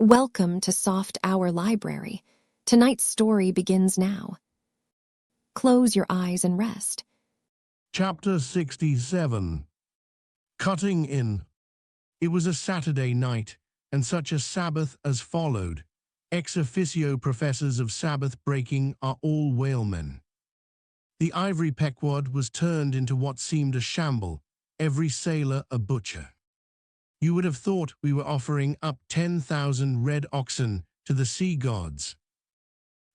Welcome to Soft Hour Library. Tonight's story begins now. Close your eyes and rest. Chapter 67. Cutting in. It was a Saturday night, and such a Sabbath as followed. Ex officio professors of Sabbath breaking are all whalemen. The ivory Pequod was turned into what seemed a shamble, every sailor a butcher. You would have thought we were offering up 10,000 red oxen to the sea gods.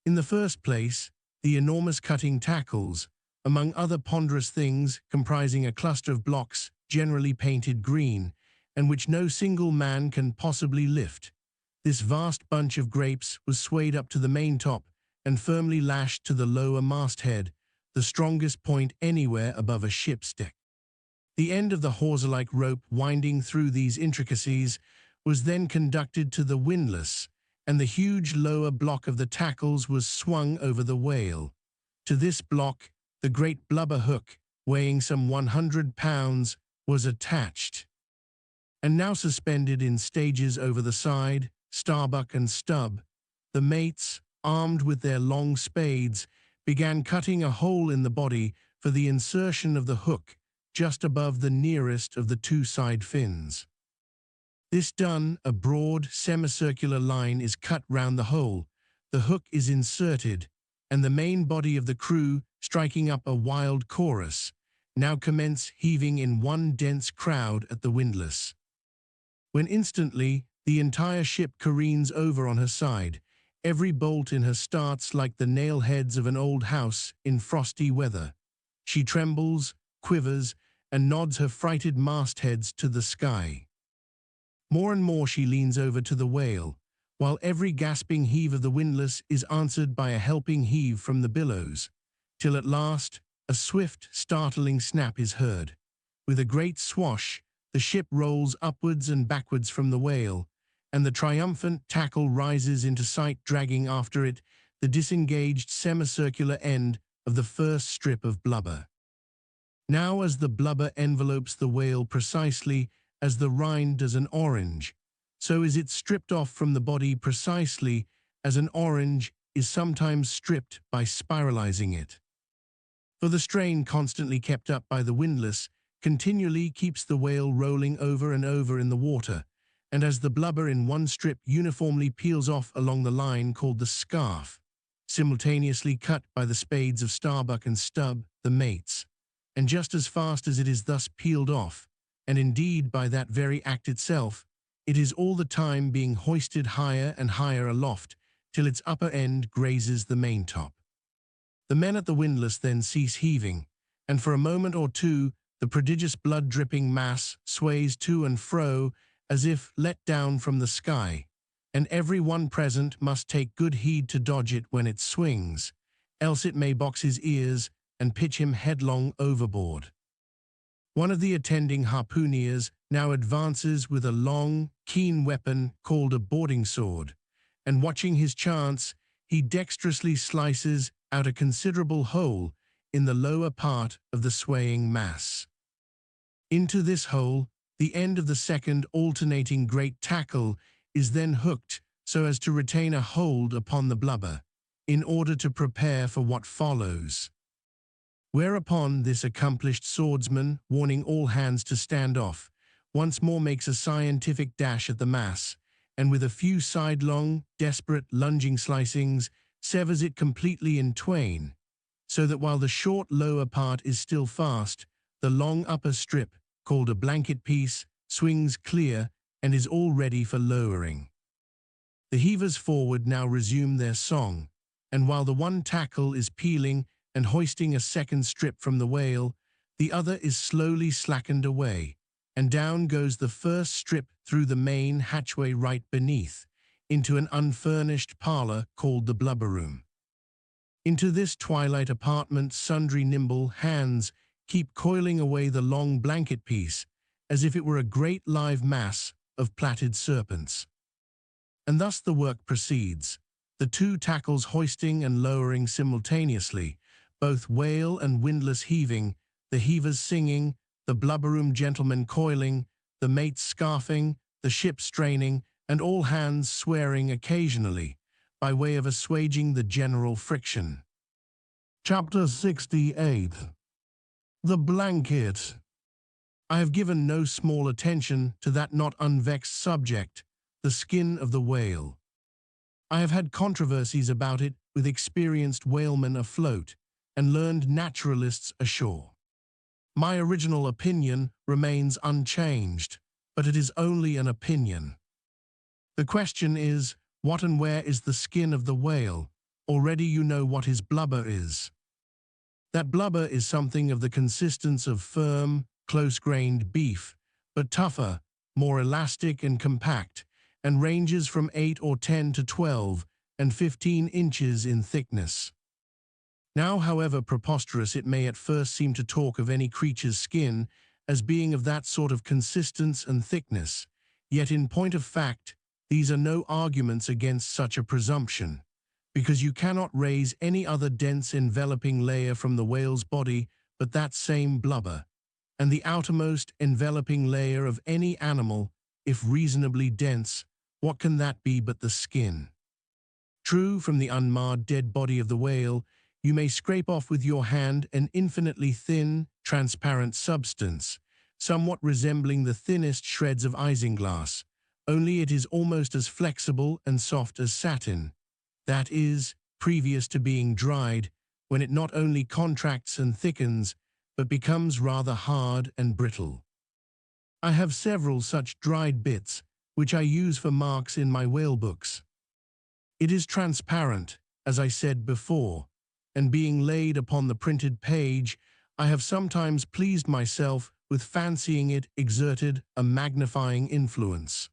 In the first place, the enormous cutting tackles, among other ponderous things comprising a cluster of blocks generally painted green, and which no single man can possibly lift. This vast bunch of grapes was swayed up to the maintop and firmly lashed to the lower masthead, the strongest point anywhere above a ship's deck. The end of the hawser-like rope winding through these intricacies was then conducted to the windlass, and the huge lower block of the tackles was swung over the whale. To this block, the great blubber hook, weighing some 100 pounds, was attached, and now suspended in stages over the side, starbuck and stub. The mates, armed with their long spades, began cutting a hole in the body for the insertion of the hook, just above the nearest of the two side fins. This done, a broad, semicircular line is cut round the hole, the hook is inserted, and the main body of the crew, striking up a wild chorus, now commence heaving in one dense crowd at the windlass. When instantly the entire ship careens over on her side, every bolt in her starts like the nail heads of an old house in frosty weather. She trembles, quivers, and nods her frighted mastheads to the sky. More and more she leans over to the whale, while every gasping heave of the windlass is answered by a helping heave from the billows, till at last a swift, startling snap is heard. With a great swash, the ship rolls upwards and backwards from the whale, and the triumphant tackle rises into sight, dragging after it the disengaged semicircular end of the first strip of blubber. Now as the blubber envelopes the whale precisely as the rind does an orange, so is it stripped off from the body precisely as an orange is sometimes stripped by spiralizing it. For the strain constantly kept up by the windlass continually keeps the whale rolling over and over in the water, and as the blubber in one strip uniformly peels off along the line called the scarf, simultaneously cut by the spades of starbuck and stub, the mates, and just as fast as it is thus peeled off, and indeed by that very act itself, it is all the time being hoisted higher and higher aloft, till its upper end grazes the maintop. The men at the windlass then cease heaving, and for a moment or two the prodigious blood-dripping mass sways to and fro as if let down from the sky, and every one present must take good heed to dodge it when it swings, else it may box his ears and pitch him headlong overboard. One of the attending harpooneers now advances with a long, keen weapon called a boarding sword, and watching his chance, he dexterously slices out a considerable hole in the lower part of the swaying mass. Into this hole, the end of the second alternating great tackle is then hooked so as to retain a hold upon the blubber, in order to prepare for what follows. Whereupon this accomplished swordsman, warning all hands to stand off, once more makes a scientific dash at the mass, and with a few sidelong, desperate, lunging slicings, severs it completely in twain, so that while the short lower part is still fast, the long upper strip, called a blanket piece, swings clear and is all ready for lowering. The heavers forward now resume their song, and while the one tackle is peeling and hoisting a second strip from the whale, the other is slowly slackened away, and down goes the first strip through the main hatchway right beneath, into an unfurnished parlor called the blubber room. Into this twilight apartment sundry nimble hands keep coiling away the long blanket piece, as if it were a great live mass of plaited serpents. And thus the work proceeds, the two tackles hoisting and lowering simultaneously, both whale and windlass heaving, the heavers singing, the blubber room gentlemen coiling, the mates scarfing, the ship straining, and all hands swearing occasionally, by way of assuaging the general friction. Chapter 68. The Blanket. I have given no small attention to that not unvexed subject, the skin of the whale. I have had controversies about it with experienced whalemen afloat and learned naturalists ashore. My original opinion remains unchanged, but it is only an opinion. The question is, what and where is the skin of the whale? Already you know what his blubber is. That blubber is something of the consistence of firm, close-grained beef, but tougher, more elastic and compact, and ranges from 8 or 10 to 12 and 15 inches in thickness. Now, however preposterous it may at first seem to talk of any creature's skin as being of that sort of consistence and thickness, yet in point of fact, these are no arguments against such a presumption, because you cannot raise any other dense enveloping layer from the whale's body but that same blubber, and the outermost enveloping layer of any animal, if reasonably dense, what can that be but the skin? True, from the unmarred dead body of the whale, you may scrape off with your hand an infinitely thin, transparent substance, somewhat resembling the thinnest shreds of isinglass, only it is almost as flexible and soft as satin. That is, previous to being dried, when it not only contracts and thickens, but becomes rather hard and brittle. I have several such dried bits, which I use for marks in my whale books. It is transparent, as I said before, and being laid upon the printed page, I have sometimes pleased myself with fancying it exerted a magnifying influence.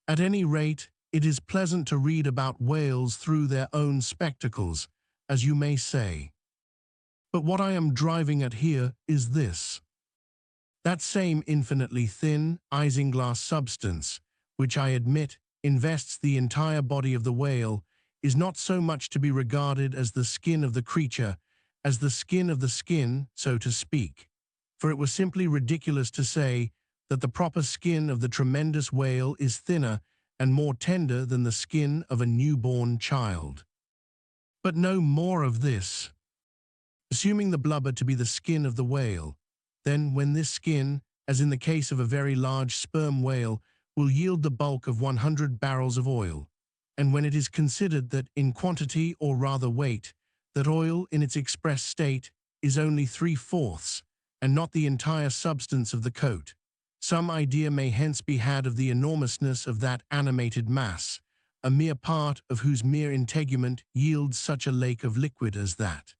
At any rate, it is pleasant to read about whales through their own spectacles, as you may say. But what I am driving at here is this. That same infinitely thin, isinglass substance, which I admit invests the entire body of the whale, is not so much to be regarded as the skin of the creature, as the skin of the skin, so to speak. For it was simply ridiculous to say that the proper skin of the tremendous whale is thinner and more tender than the skin of a newborn child. But no more of this. Assuming the blubber to be the skin of the whale, then when this skin, as in the case of a very large sperm whale, will yield the bulk of 100 barrels of oil, and when it is considered that in quantity or rather weight, that oil in its express state is only 3/4, and not the entire substance of the coat, some idea may hence be had of the enormousness of that animated mass, a mere part of whose mere integument yields such a lake of liquid as that.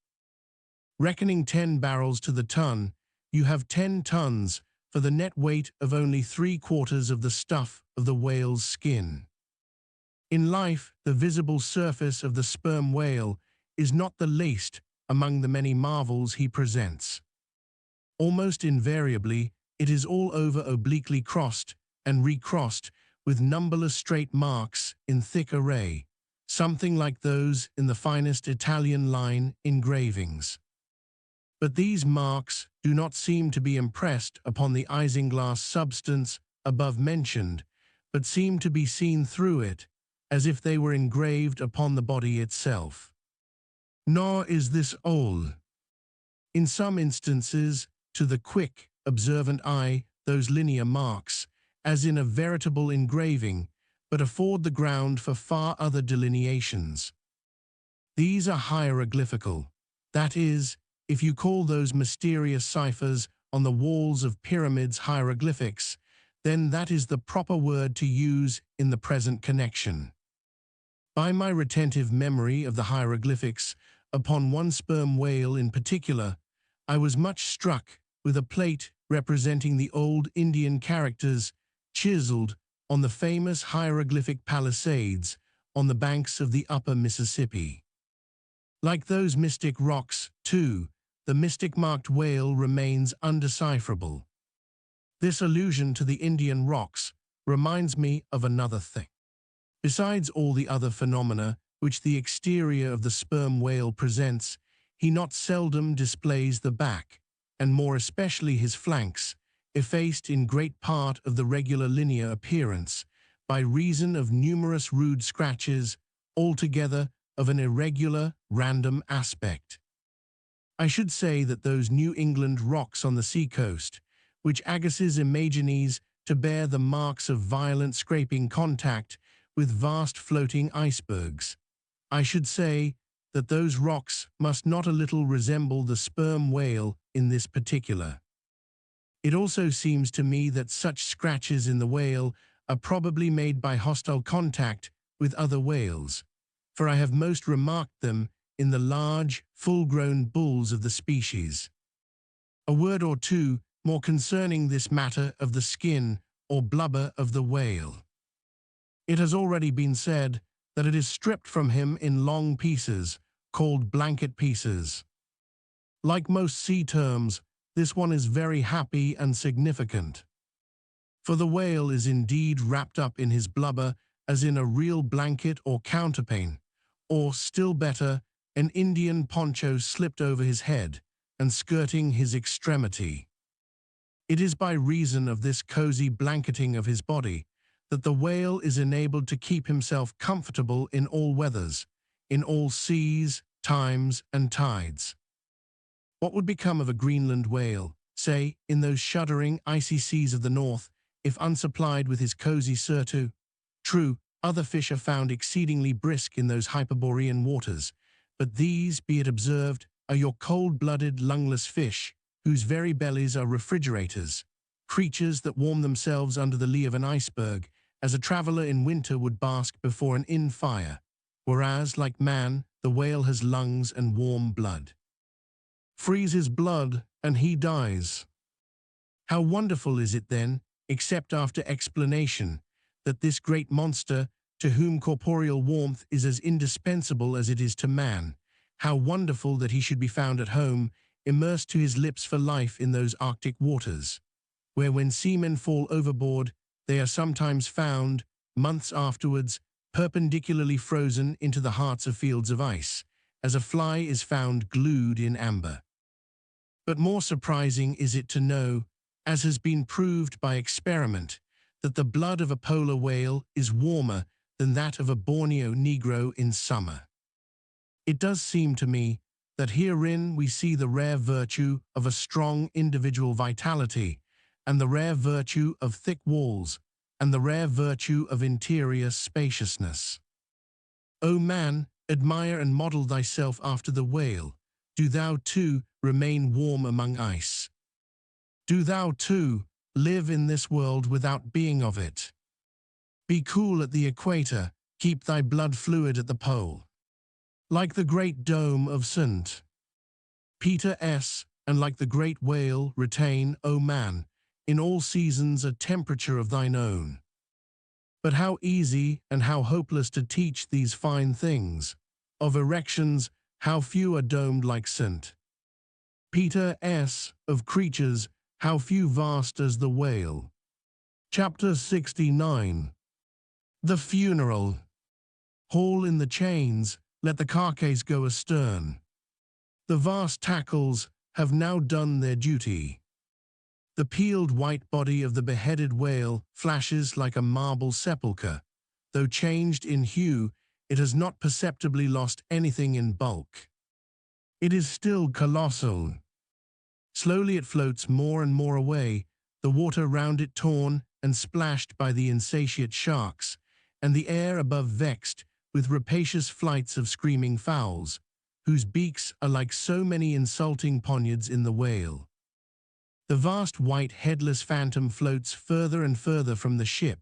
Reckoning 10 barrels to the ton, you have 10 tons for the net weight of only 3/4 of the stuff of the whale's skin. In life, the visible surface of the sperm whale is not the least among the many marvels he presents. Almost invariably, it is all over obliquely crossed and recrossed with numberless straight marks in thick array, something like those in the finest Italian line engravings. But these marks do not seem to be impressed upon the isinglass substance above mentioned, but seem to be seen through it, as if they were engraved upon the body itself. Nor is this all. In some instances, to the quick, observant eye, those linear marks, as in a veritable engraving, but afford the ground for far other delineations. These are hieroglyphical, that is, if you call those mysterious ciphers on the walls of pyramids hieroglyphics, then that is the proper word to use in the present connection. By my retentive memory of the hieroglyphics, upon one sperm whale in particular, I was much struck with a plate representing the old Indian characters chiseled on the famous hieroglyphic palisades on the banks of the upper Mississippi. Like those mystic rocks, too, the mystic-marked whale remains undecipherable. This allusion to the Indian rocks reminds me of another thing. Besides all the other phenomena which the exterior of the sperm whale presents, he not seldom displays the back, and more especially his flanks, effaced in great part of the regular linear appearance, by reason of numerous rude scratches, altogether of an irregular, random aspect. I should say that those New England rocks on the sea-coast, which Agassiz imagines to bear the marks of violent scraping contact with vast floating icebergs, I should say that those rocks must not a little resemble the sperm whale in this particular. It also seems to me that such scratches in the whale are probably made by hostile contact with other whales, for I have most remarked them in the large, full-grown bulls of the species. A word or two more concerning this matter of the skin or blubber of the whale. It has already been said that it is stripped from him in long pieces, called blanket pieces. Like most sea terms, this one is very happy and significant. For the whale is indeed wrapped up in his blubber as in a real blanket or counterpane, or, still better, an Indian poncho slipped over his head and skirting his extremity. It is by reason of this cozy blanketing of his body that the whale is enabled to keep himself comfortable in all weathers, in all seas, times, and tides. What would become of a Greenland whale, say, in those shuddering, icy seas of the north, if unsupplied with his cozy surtout? True, other fish are found exceedingly brisk in those Hyperborean waters, but these, be it observed, are your cold-blooded, lungless fish, whose very bellies are refrigerators, creatures that warm themselves under the lee of an iceberg, as a traveller in winter would bask before an inn fire, whereas, like man, the whale has lungs and warm blood. Freeze his blood, and he dies. How wonderful is it then, except after explanation, that this great monster, to whom corporeal warmth is as indispensable as it is to man, how wonderful that he should be found at home, immersed to his lips for life in those Arctic waters, where when seamen fall overboard, they are sometimes found, months afterwards, perpendicularly frozen into the hearts of fields of ice, as a fly is found glued in amber. But more surprising is it to know, as has been proved by experiment, that the blood of a polar whale is warmer than that of a Borneo Negro in summer. It does seem to me that herein we see the rare virtue of a strong individual vitality, and the rare virtue of thick walls, and the rare virtue of interior spaciousness. O man, admire and model thyself after the whale. Do thou, too, remain warm among ice. Do thou, too, live in this world without being of it. Be cool at the equator, keep thy blood fluid at the pole. Like the great dome of St. Peter S., and like the great whale, retain, O man, in all seasons a temperature of thine own. But how easy and how hopeless to teach these fine things. Of erections, how few are domed like St. Peter S., of creatures, how few vast as the whale. Chapter 69. The Funeral. Haul in the chains, let the carcase go astern. The vast tackles have now done their duty. The peeled white body of the beheaded whale flashes like a marble sepulchre. Though changed in hue, it has not perceptibly lost anything in bulk. It is still colossal. Slowly it floats more and more away, the water round it torn and splashed by the insatiate sharks, and the air above vexed with rapacious flights of screaming fowls, whose beaks are like so many insulting poniards in the whale. The vast white headless phantom floats further and further from the ship,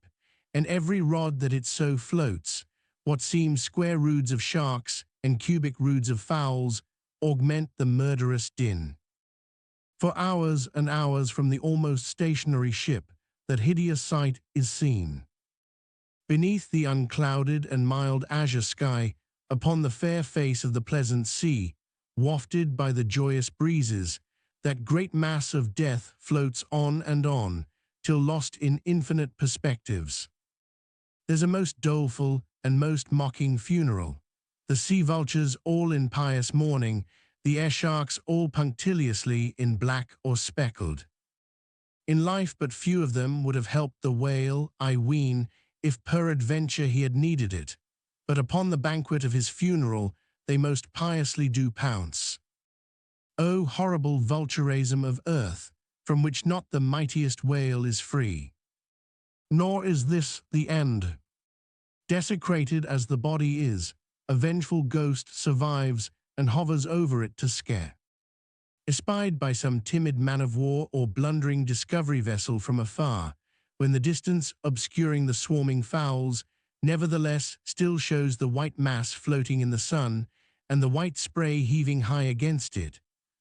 and every rod that it so floats, what seem square roods of sharks and cubic roods of fowls, augment the murderous din. For hours and hours from the almost stationary ship, that hideous sight is seen. Beneath the unclouded and mild azure sky, upon the fair face of the pleasant sea, wafted by the joyous breezes, that great mass of death floats on, till lost in infinite perspectives. There's a most doleful and most mocking funeral. The sea vultures all in pious mourning, the air sharks all punctiliously in black or speckled. In life but few of them would have helped the whale, I ween, if peradventure he had needed it, but upon the banquet of his funeral they most piously do pounce. O horrible vulturism of earth, from which not the mightiest whale is free! Nor is this the end. Desecrated as the body is, a vengeful ghost survives and hovers over it to scare. Espied by some timid man-of-war or blundering discovery vessel from afar, when the distance obscuring the swarming fowls, nevertheless still shows the white mass floating in the sun, and the white spray heaving high against it,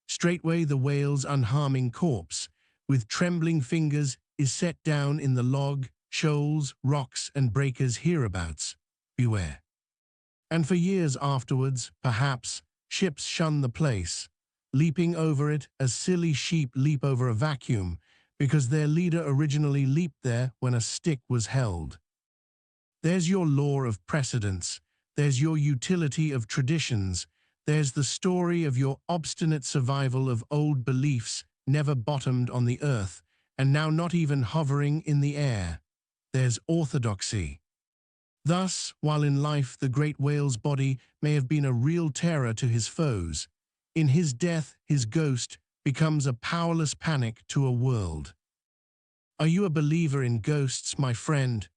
straightway the whale's unharming corpse, with trembling fingers, is set down in the log, shoals, rocks, and breakers hereabouts. Beware. And for years afterwards, perhaps, ships shun the place, leaping over it as silly sheep leap over a vacuum, because their leader originally leaped there when a stick was held. There's your law of precedents, there's your utility of traditions, there's the story of your obstinate survival of old beliefs never bottomed on the earth, and now not even hovering in the air. There's orthodoxy. Thus, while in life the great whale's body may have been a real terror to his foes, in his death his ghost becomes a powerless panic to a world. Are you a believer in ghosts, my friend?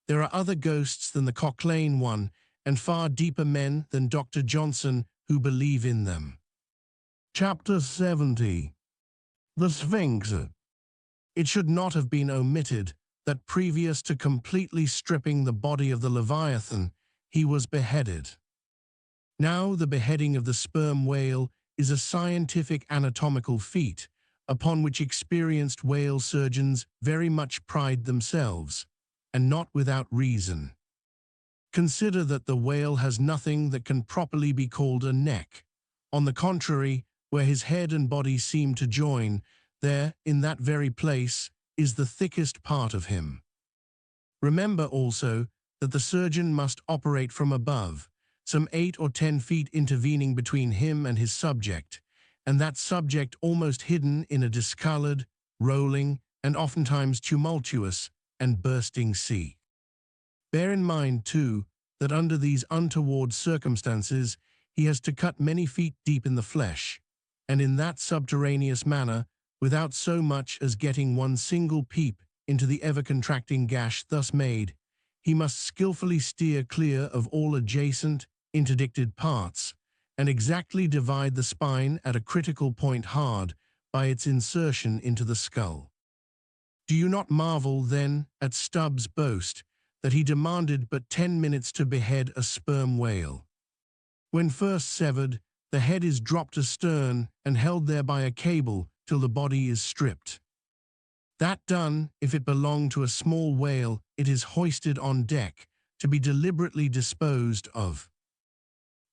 There are other ghosts than the Cochlane one, and far deeper men than Dr. Johnson who believe in them. Chapter 70. The Sphinx. It should not have been omitted that previous to completely stripping the body of the Leviathan, he was beheaded. Now the beheading of the sperm whale is a scientific anatomical feat, upon which experienced whale surgeons very much pride themselves, and not without reason. Consider that the whale has nothing that can properly be called a neck. On the contrary, where his head and body seem to join, there, in that very place, is the thickest part of him. Remember also that the surgeon must operate from above, some 8 or 10 feet intervening between him and his subject, and that subject almost hidden in a discolored, rolling, and oftentimes tumultuous and bursting sea. Bear in mind, too, that under these untoward circumstances he has to cut many feet deep in the flesh, and in that subterraneous manner, without so much as getting one single peep into the ever-contracting gash thus made, he must skillfully steer clear of all adjacent, interdicted parts, and exactly divide the spine at a critical point hard by its insertion into the skull. Do you not marvel, then, at Stubbs' boast that he demanded but 10 minutes to behead a sperm whale? When first severed, the head is dropped astern and held there by a cable till the body is stripped. That done, if it belong to a small whale, it is hoisted on deck to be deliberately disposed of.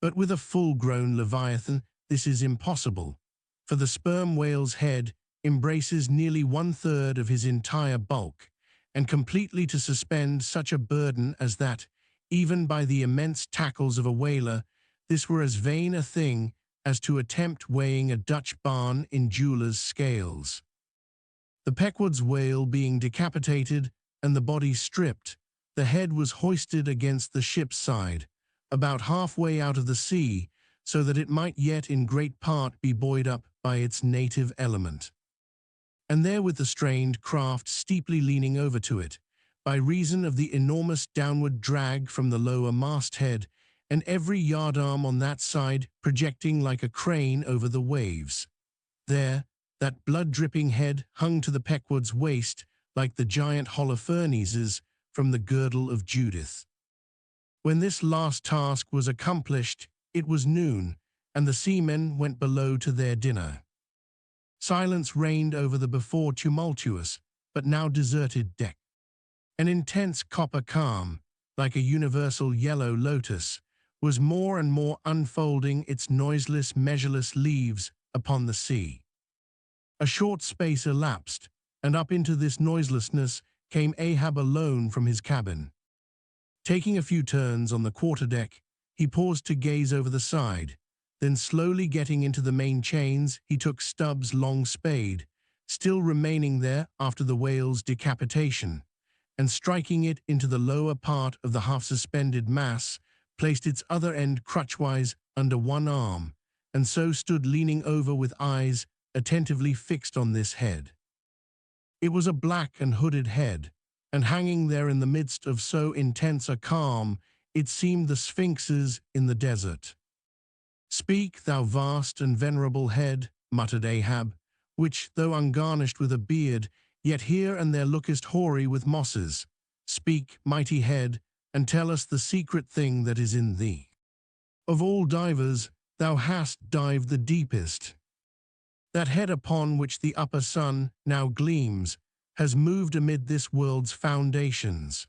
But with a full-grown Leviathan, this is impossible, for the sperm whale's head embraces nearly 1/3 of his entire bulk, and completely to suspend such a burden as that, even by the immense tackles of a whaler, this were as vain a thing as to attempt weighing a Dutch barn in jeweler's scales. The Pequod's whale being decapitated and the body stripped, the head was hoisted against the ship's side, about halfway out of the sea, so that it might yet in great part be buoyed up by its native element. And there with the strained craft steeply leaning over to it, by reason of the enormous downward drag from the lower masthead, and every yardarm on that side projecting like a crane over the waves. There, that blood-dripping head hung to the Pequod's waist like the giant Holofernes's from the girdle of Judith. When this last task was accomplished, it was noon, and the seamen went below to their dinner. Silence reigned over the before tumultuous, but now deserted deck. An intense copper calm, like a universal yellow lotus, was more and more unfolding its noiseless, measureless leaves upon the sea. A short space elapsed, and up into this noiselessness came Ahab alone from his cabin. Taking a few turns on the quarterdeck, he paused to gaze over the side, then slowly getting into the main chains, he took Stubbs' long spade, still remaining there after the whale's decapitation, and striking it into the lower part of the half-suspended mass, placed its other end crutchwise under one arm, and so stood leaning over with eyes attentively fixed on this head. It was a black and hooded head, and hanging there in the midst of so intense a calm, it seemed the sphinxes in the desert. "Speak, thou vast and venerable head," muttered Ahab, "which, though ungarnished with a beard, yet here and there lookest hoary with mosses. Speak, mighty head, and tell us the secret thing that is in thee. Of all divers, thou hast dived the deepest. That head upon which the upper sun now gleams has moved amid this world's foundations,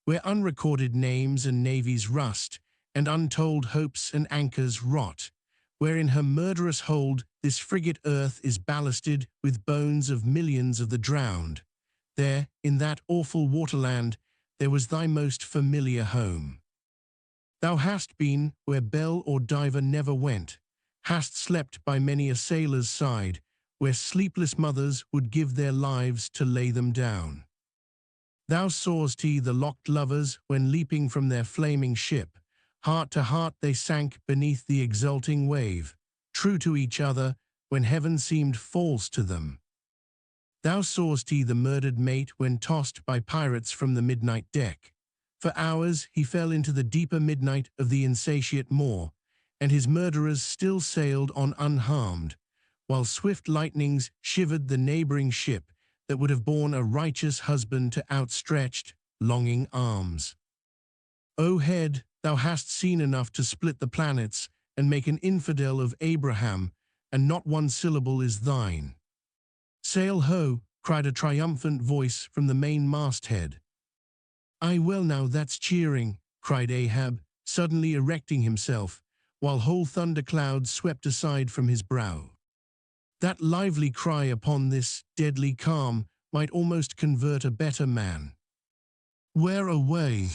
where unrecorded names and navies rust, and untold hopes and anchors rot, where in her murderous hold this frigate earth is ballasted with bones of millions of the drowned. There, in that awful waterland, there was thy most familiar home. Thou hast been where bell or diver never went, hast slept by many a sailor's side, where sleepless mothers would give their lives to lay them down. Thou saw'st the locked lovers when leaping from their flaming ship, heart to heart they sank beneath the exulting wave, true to each other when heaven seemed false to them. Thou saw'st the murdered mate when tossed by pirates from the midnight deck. For hours he fell into the deeper midnight of the insatiate maw, and his murderers still sailed on unharmed, while swift lightnings shivered the neighboring ship that would have borne a righteous husband to outstretched, longing arms. O head, thou hast seen enough to split the planets and make an infidel of Abraham, and not one syllable is thine. "Sail ho!" cried a triumphant voice from the main masthead. "Aye, well now, that's cheering," cried Ahab, suddenly erecting himself, while whole thunderclouds swept aside from his brow. That lively cry upon this deadly calm might almost convert a better man. "Where away?"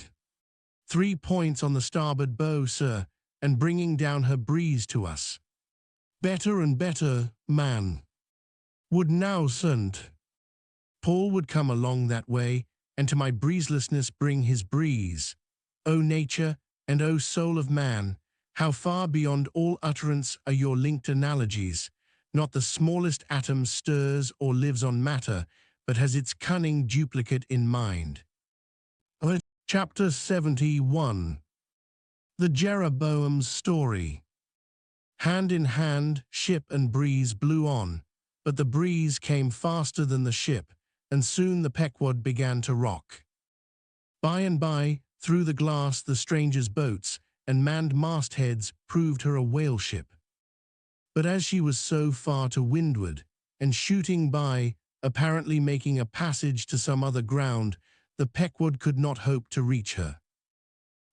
"3 points on the starboard bow, sir, and bringing down her breeze to us." "Better and better, man. Would now send Paul would come along that way, and to my breezelessness bring his breeze. O nature, and O soul of man, how far beyond all utterance are your linked analogies! Not the smallest atom stirs or lives on matter, but has its cunning duplicate in mind. Chapter 71. The Jeroboam's Story. Hand in hand, ship and breeze blew on, but the breeze came faster than the ship, and soon the Pequod began to rock. By and by, through the glass the stranger's boats and manned mastheads proved her a whale ship. But as she was so far to windward, and shooting by, apparently making a passage to some other ground, the Pequod could not hope to reach her.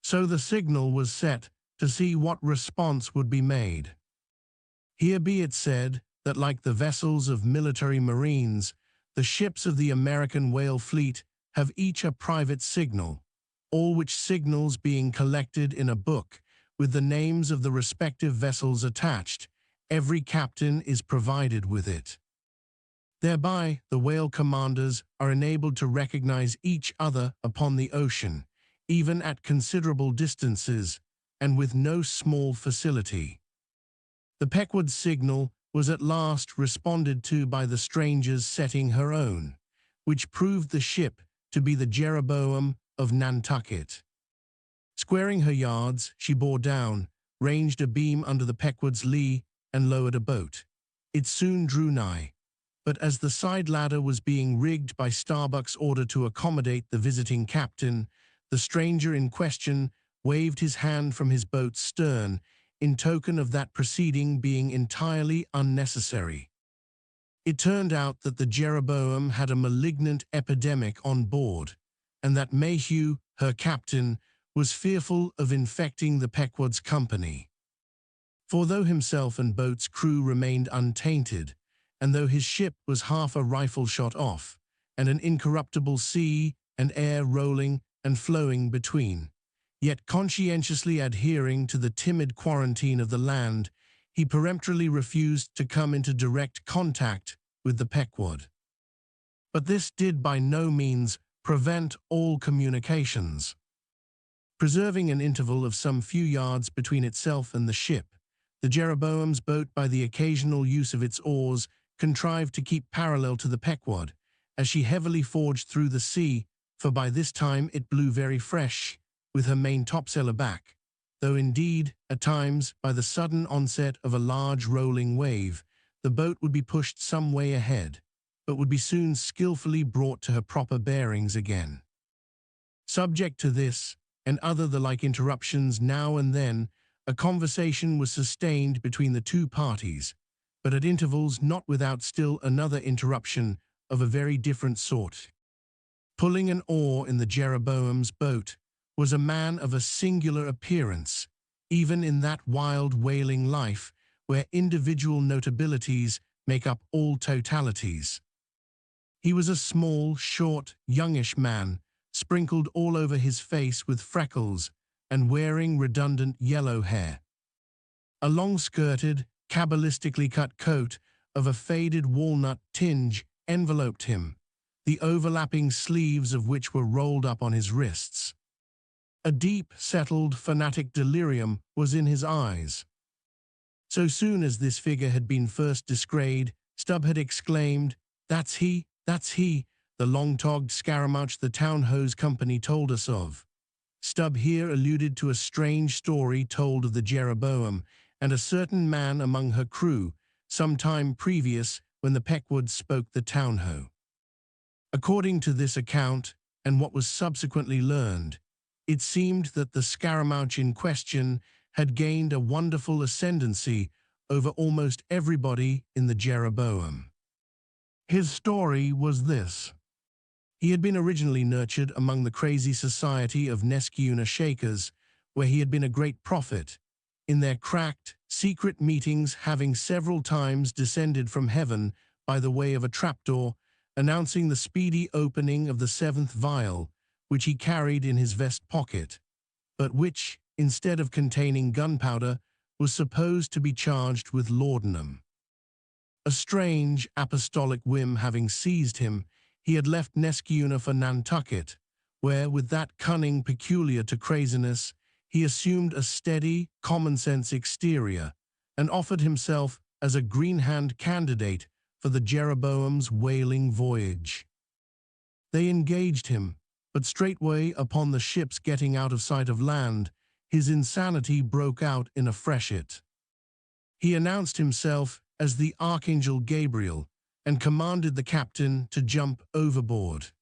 So the signal was set to see what response would be made. Here be it said that like the vessels of military marines, the ships of the American whale fleet have each a private signal, all which signals being collected in a book with the names of the respective vessels attached, every captain is provided with it. Thereby the whale commanders are enabled to recognize each other upon the ocean, even at considerable distances, and with no small facility. The Pequod's signal was at last responded to by the strangers setting her own, which proved the ship to be the Jeroboam of Nantucket. Squaring her yards, she bore down, ranged a beam under the Pequod's lee, and lowered a boat. It soon drew nigh, but as the side ladder was being rigged by Starbuck's order to accommodate the visiting captain, the stranger in question waved his hand from his boat's stern, in token of that proceeding being entirely unnecessary. It turned out that the Jeroboam had a malignant epidemic on board, and that Mayhew, her captain, was fearful of infecting the Pequod's company. For though himself and boat's crew remained untainted, and though his ship was half a rifle shot off, and an incorruptible sea and air rolling and flowing between, yet conscientiously adhering to the timid quarantine of the land, he peremptorily refused to come into direct contact with the Pequod. But this did by no means prevent all communications. Preserving an interval of some few yards between itself and the ship, the Jeroboam's boat, by the occasional use of its oars, contrived to keep parallel to the Pequod, as she heavily forged through the sea, for by this time it blew very fresh, with her main topsail aback, though indeed, at times, by the sudden onset of a large rolling wave, the boat would be pushed some way ahead, but would be soon skillfully brought to her proper bearings again. Subject to this, and other the like interruptions now and then, a conversation was sustained between the two parties, but at intervals not without still another interruption of a very different sort. Pulling an oar in the Jeroboam's boat was a man of a singular appearance, even in that wild whaling life where individual notabilities make up all totalities. He was a small, short, youngish man, sprinkled all over his face with freckles and wearing redundant yellow hair. A long-skirted, cabalistically cut coat of a faded walnut tinge enveloped him, the overlapping sleeves of which were rolled up on his wrists. A deep, settled, fanatic delirium was in his eyes. So soon as this figure had been first descried, Stubb had exclaimed, that's he, the long-togged scaramouch the town hose company told us of." Stubb here alluded to a strange story told of the Jeroboam and a certain man among her crew, some time previous when the Pequod spoke the town-ho. According to this account, and what was subsequently learned, it seemed that the scaramouch in question had gained a wonderful ascendancy over almost everybody in the Jeroboam. His story was this. He had been originally nurtured among the crazy society of Nesciuna Shakers, where he had been a great prophet, in their cracked, secret meetings having several times descended from heaven by the way of a trapdoor, announcing the speedy opening of the seventh vial, which he carried in his vest pocket, but which, instead of containing gunpowder, was supposed to be charged with laudanum. A strange apostolic whim having seized him, he had left Nesciuna for Nantucket, where, with that cunning peculiar to craziness, he assumed a steady, common-sense exterior, and offered himself as a green-hand candidate for the Jeroboam's whaling voyage. They engaged him, but straightway upon the ship's getting out of sight of land, his insanity broke out in a freshet. He announced himself as the Archangel Gabriel and commanded the captain to jump overboard.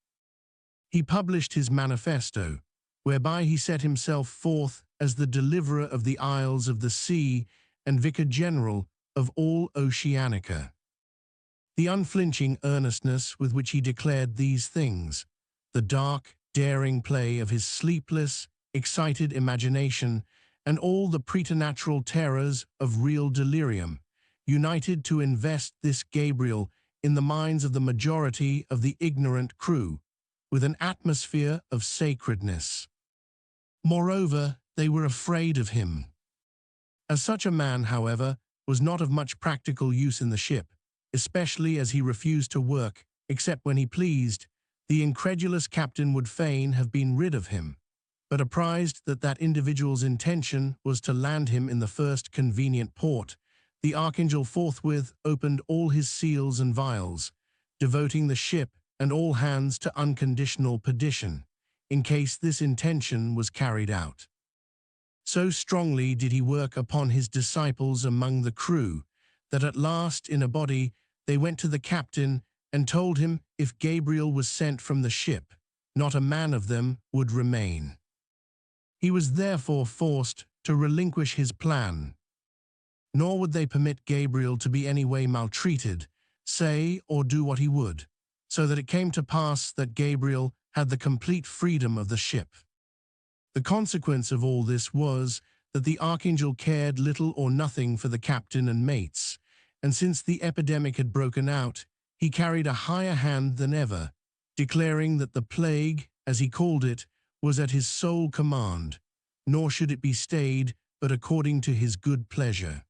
He published his manifesto, whereby he set himself forth as the deliverer of the isles of the sea and vicar general of all Oceanica. The unflinching earnestness with which he declared these things, the dark, daring play of his sleepless, excited imagination, and all the preternatural terrors of real delirium, united to invest this Gabriel in the minds of the majority of the ignorant crew with an atmosphere of sacredness. Moreover, they were afraid of him. As such a man, however, was not of much practical use in the ship, especially as he refused to work except when he pleased, the incredulous captain would fain have been rid of him, but apprised that that individual's intention was to land him in the first convenient port, the Archangel forthwith opened all his seals and vials, devoting the ship and all hands to unconditional perdition, in case this intention was carried out. So strongly did he work upon his disciples among the crew, that at last, in a body, they went to the captain and told him if Gabriel was sent from the ship, not a man of them would remain. He was therefore forced to relinquish his plan, nor would they permit Gabriel to be any way maltreated, say or do what he would, so that it came to pass that Gabriel had the complete freedom of the ship. The consequence of all this was that the Archangel cared little or nothing for the captain and mates, and since the epidemic had broken out, he carried a higher hand than ever, declaring that the plague, as he called it, was at his sole command, nor should it be stayed but according to his good pleasure.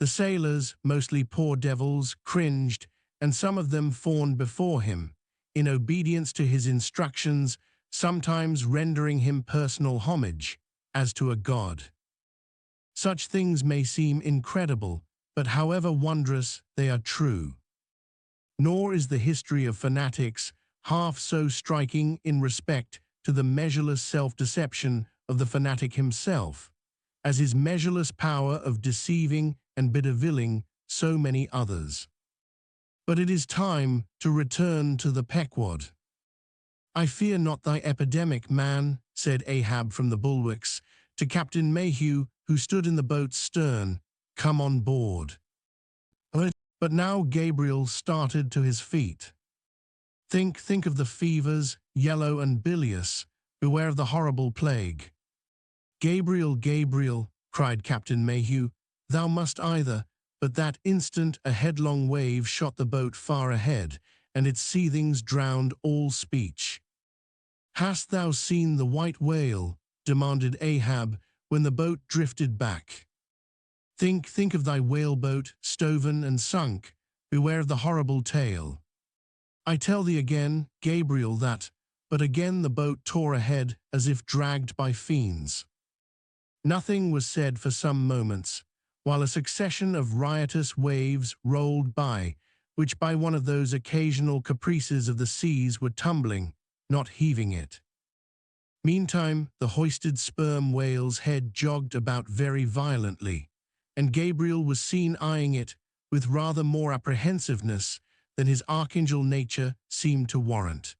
The sailors, mostly poor devils, cringed, and some of them fawned before him, in obedience to his instructions, sometimes rendering him personal homage, as to a god. Such things may seem incredible, but however wondrous, they are true. Nor is the history of fanatics half so striking in respect to the measureless self-deception of the fanatic himself, as his measureless power of deceiving and bedeviling so many others. But it is time to return to the Pequod. "I fear not thy epidemic, man," said Ahab from the bulwarks to Captain Mayhew, who stood in the boat's stern. "Come on board." But now Gabriel started to his feet. Think of the fevers, yellow and bilious. Beware of the horrible plague." "Gabriel, Gabriel," cried Captain Mayhew, "thou must either—" But that instant a headlong wave shot the boat far ahead, and its seethings drowned all speech. "Hast thou seen the white whale?" demanded Ahab, when the boat drifted back. Think of thy whaleboat, stoven and sunk. Beware of the horrible tale." "I tell thee again, Gabriel, that—" But again the boat tore ahead as if dragged by fiends. Nothing was said for some moments, while a succession of riotous waves rolled by, which by one of those occasional caprices of the seas were tumbling, not heaving it. Meantime, the hoisted sperm whale's head jogged about very violently, and Gabriel was seen eyeing it with rather more apprehensiveness than his archangel nature seemed to warrant.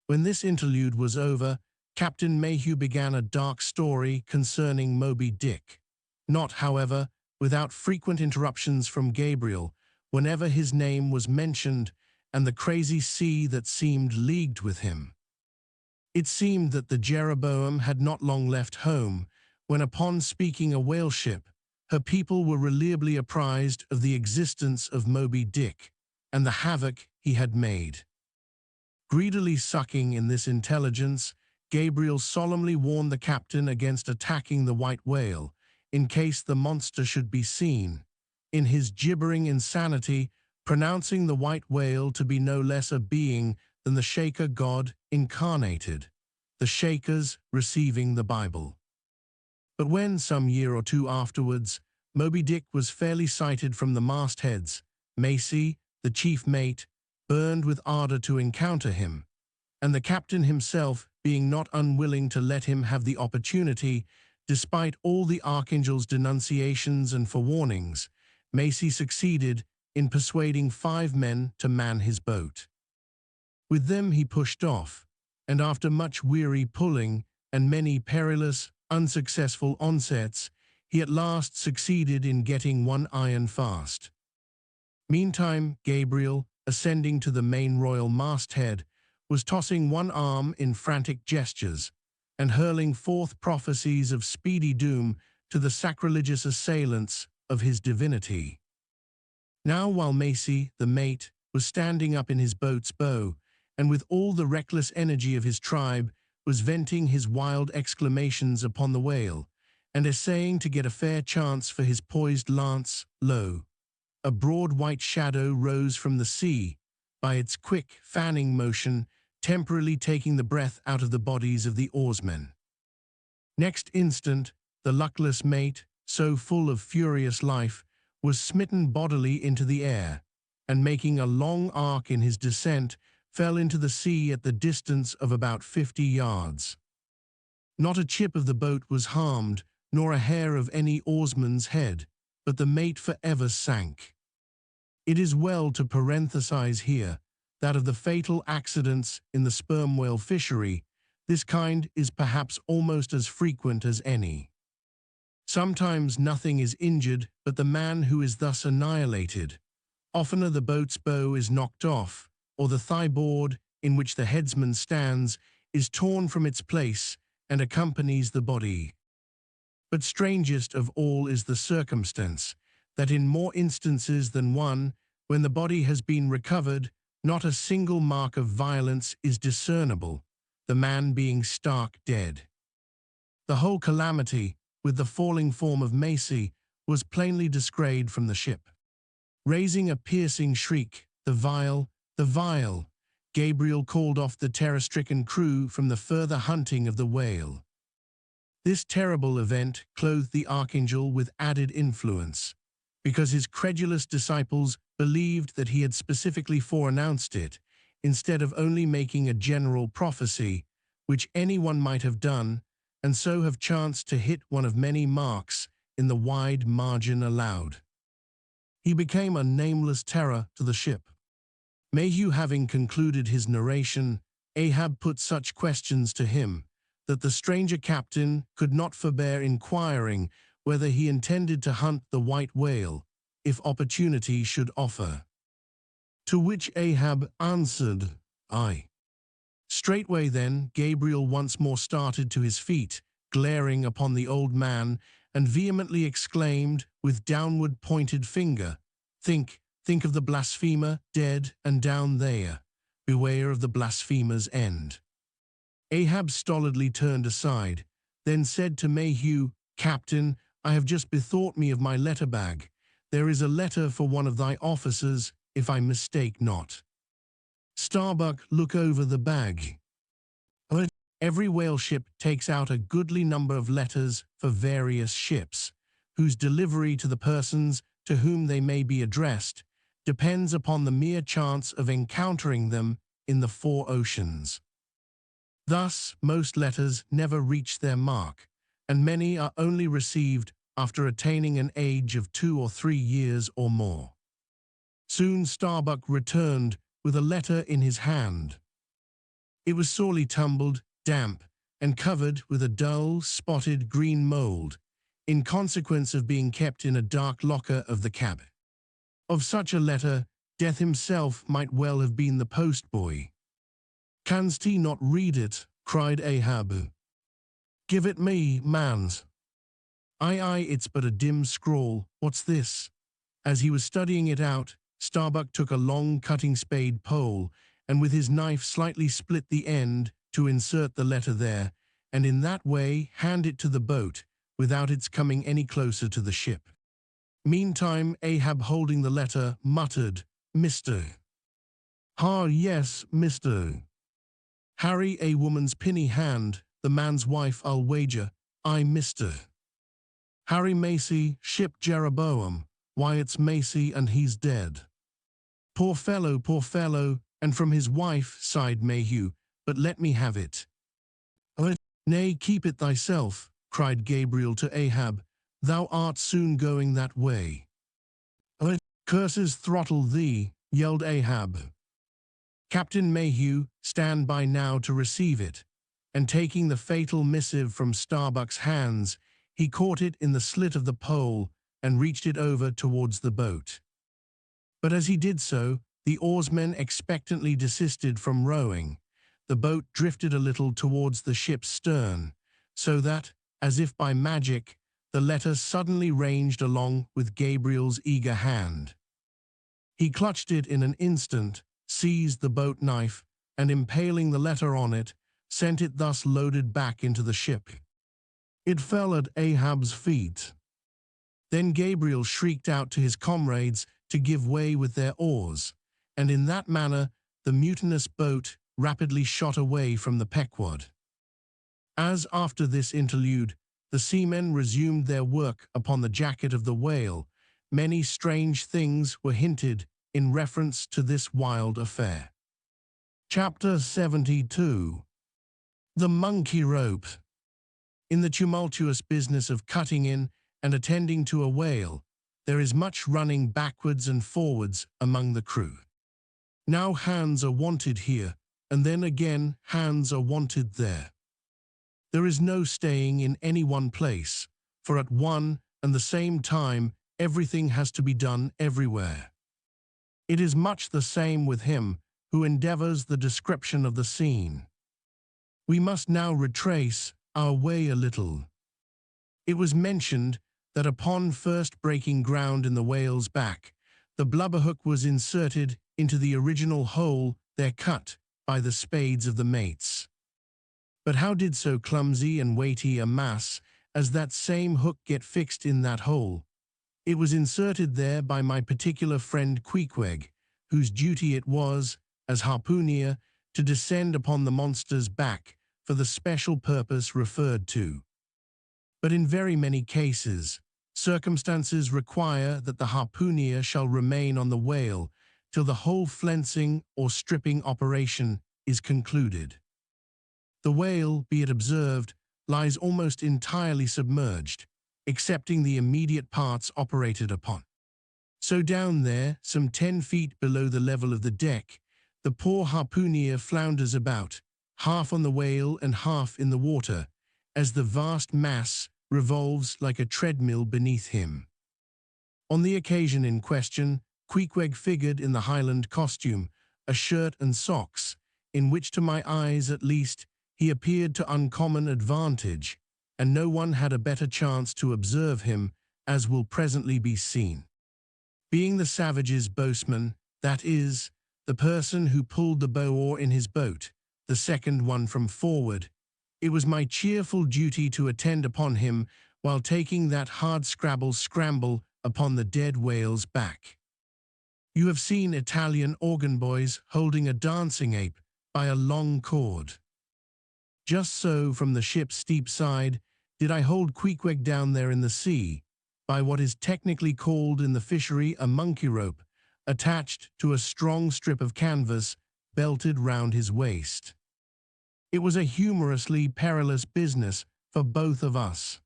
When this interlude was over, Captain Mayhew began a dark story concerning Moby-Dick, not, however, without frequent interruptions from Gabriel whenever his name was mentioned and the crazy sea that seemed leagued with him. It seemed that the Jeroboam had not long left home, when upon speaking a whale ship, her people were reliably apprised of the existence of Moby-Dick and the havoc he had made. Greedily sucking in this intelligence, Gabriel solemnly warned the captain against attacking the white whale, in case the monster should be seen, in his gibbering insanity, pronouncing the white whale to be no less a being than the Shaker god incarnated, the Shakers receiving the Bible. But when, some year or two afterwards, Moby-Dick was fairly sighted from the mastheads, Macy, the chief mate, burned with ardor to encounter him, and the captain himself being not unwilling to let him have the opportunity, despite all the archangel's denunciations and forewarnings, Macy succeeded in persuading 5 men to man his boat. With them he pushed off, and after much weary pulling and many perilous, unsuccessful onsets, he at last succeeded in getting one iron fast. Meantime, Gabriel, ascending to the main royal masthead, was tossing one arm in frantic gestures and hurling forth prophecies of speedy doom to the sacrilegious assailants of his divinity. Now, while Macy, the mate, was standing up in his boat's bow, and with all the reckless energy of his tribe, was venting his wild exclamations upon the whale, and essaying to get a fair chance for his poised lance, lo! A broad white shadow rose from the sea, by its quick, fanning motion, temporarily taking the breath out of the bodies of the oarsmen. Next instant, the luckless mate, so full of furious life, was smitten bodily into the air, and making a long arc in his descent, fell into the sea at the distance of about 50 yards. Not a chip of the boat was harmed, nor a hair of any oarsman's head, but the mate forever sank. It is well to parenthesize here that of the fatal accidents in the sperm whale fishery, this kind is perhaps almost as frequent as any. Sometimes nothing is injured but the man who is thus annihilated. Oftener the boat's bow is knocked off, or the thigh-board in which the headsman stands is torn from its place and accompanies the body. But strangest of all is the circumstance that in more instances than one, when the body has been recovered, not a single mark of violence is discernible, the man being stark dead. The whole calamity, with the falling form of Macy, was plainly descried from the ship. Raising a piercing shriek, the vile, Gabriel called off the terror-stricken crew from the further hunting of the whale. This terrible event clothed the archangel with added influence, because his credulous disciples believed that he had specifically foreannounced it, instead of only making a general prophecy, which anyone might have done, and so have chanced to hit one of many marks in the wide margin allowed. He became a nameless terror to the ship. Mayhew having concluded his narration, Ahab put such questions to him that the stranger captain could not forbear inquiring whether he intended to hunt the white whale, if opportunity should offer. To which Ahab answered, "Aye." Straightway then Gabriel once more started to his feet, glaring upon the old man, and vehemently exclaimed, with downward pointed finger, Think of the blasphemer, dead and down there. Beware of the blasphemer's end." Ahab stolidly turned aside, then said to Mayhew, "Captain, I have just bethought me of my letter bag. There is a letter for one of thy officers, if I mistake not." Starbuck, look over the bag. Every whale ship takes out a goodly number of letters for various ships, whose delivery to the persons to whom they may be addressed depends upon the mere chance of encountering them in the four oceans. Thus, most letters never reach their mark, and many are only received after attaining an age of 2 or 3 years or more. Soon Starbuck returned with a letter in his hand. It was sorely tumbled, damp, and covered with a dull, spotted green mold, in consequence of being kept in a dark locker of the cabin. Of such a letter, Death himself might well have been the postboy. "Canst he not read it?" cried Ahab. "Give it me, mans." Aye, it's but a dim scrawl. What's this?" As he was studying it out, Starbuck took a long cutting spade pole, and with his knife slightly split the end to insert the letter there, and in that way hand it to the boat, without its coming any closer to the ship. Meantime, Ahab, holding the letter, muttered, "Mr. Ah, yes, Mr. Harry, a woman's pinny hand, the man's wife, I'll wager. I, Mr. Harry Macy, ship Jeroboam. Why, it's Macy, and he's dead." Poor fellow, and from his wife," sighed Mayhew, "but let me have it." "Nay, keep it thyself," cried Gabriel to Ahab, "thou art soon going that way." "Curses throttle thee," yelled Ahab. Captain Mayhew, stand by now to receive it, and taking the fatal missive from Starbuck's hands, he caught it in the slit of the pole and reached it over towards the boat. But as he did so, the oarsmen expectantly desisted from rowing. The boat drifted a little towards the ship's stern, so that, as if by magic, the letter suddenly ranged along with Gabriel's eager hand. He clutched it in an instant, seized the boat knife, and impaling the letter on it, sent it thus loaded back into the ship. It fell at Ahab's feet. Then Gabriel shrieked out to his comrades to give way with their oars, and in that manner the mutinous boat rapidly shot away from the Pequod. As after this interlude, the seamen resumed their work upon the jacket of the whale, many strange things were hinted in reference to this wild affair. Chapter 72. The Monkey Rope. In the tumultuous business of cutting in and attending to a whale, there is much running backwards and forwards among the crew. Now hands are wanted here, and then again hands are wanted there. There is no staying in any one place, for at one and the same time everything has to be done everywhere. It is much the same with him who endeavors the description of the scene. We must now retrace our way a little. It was mentioned that upon first breaking ground in the whale's back, the blubberhook was inserted into the original hole there cut by the spades of the mates. But how did so clumsy and weighty a mass as that same hook get fixed in that hole? It was inserted there by my particular friend Queequeg, whose duty it was, as harpooner, to descend upon the monster's back for the special purpose referred to. But in very many cases, circumstances require that the harpooner shall remain on the whale till the whole flensing or stripping operation is concluded. The whale, be it observed, lies almost entirely submerged, excepting the immediate parts operated upon. So down there, some 10 feet below the level of the deck, the poor harpooner flounders about, half on the whale and half in the water, as the vast mass revolves like a treadmill beneath him. On the occasion in question, Queequeg figured in the Highland costume, a shirt and socks, in which to my eyes at least he appeared to uncommon advantage, and no one had a better chance to observe him, as will presently be seen. Being the savage's boatsman, that is, the person who pulled the bow-oar in his boat, the second one from forward, it was my cheerful duty to attend upon him while taking that hard-scramble upon the dead whale's back. You have seen Italian organ boys holding a dancing ape by a long cord. Just so, from the ship's steep side, did I hold Queequeg down there in the sea, by what is technically called in the fishery a monkey rope, attached to a strong strip of canvas belted round his waist. It was a humorously perilous business for both of us.